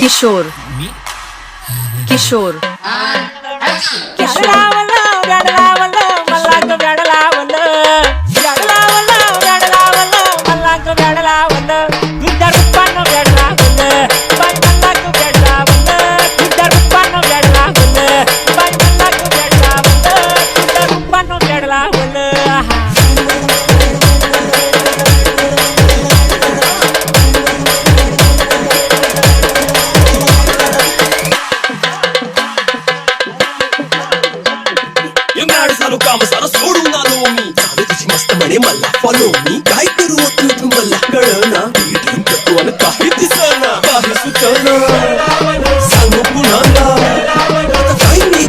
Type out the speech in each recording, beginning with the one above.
किशोर किशोर काम सारा सोडून आलो मी चालू तुझी मस्त म्हणे मला फॉलो मी काय करू तू मला कळना करतो आणि काही दिसना काही सुचना सांगू पुन्हा आता काही मी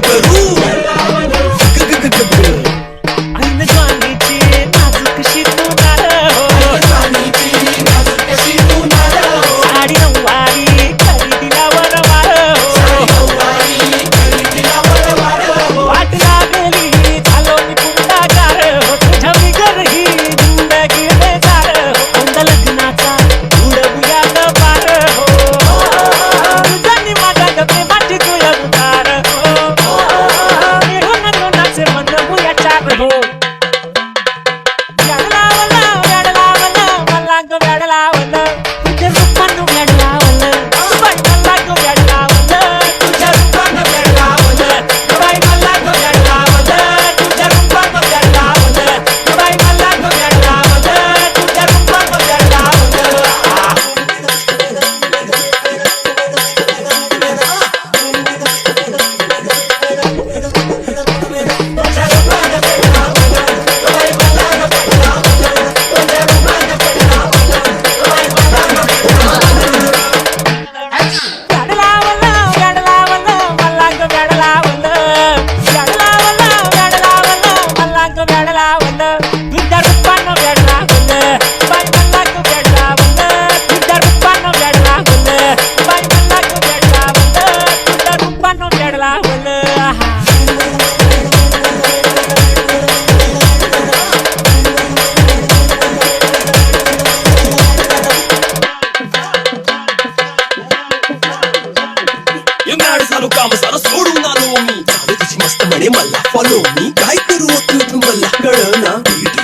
करू काम सारा सोडून आलो मी चालू तुझी मस्त म्हणे मला फॉलो मी काय करू तू मला कळना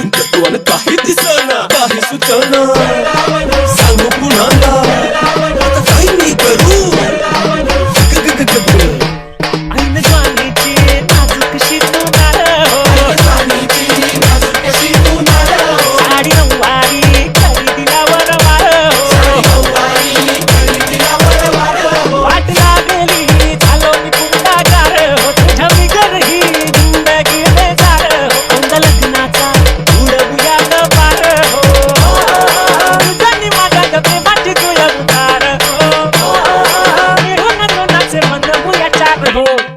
करतो आणि काही दिसना काही सुचना सांगू पुन्हा आता काही मी करू हो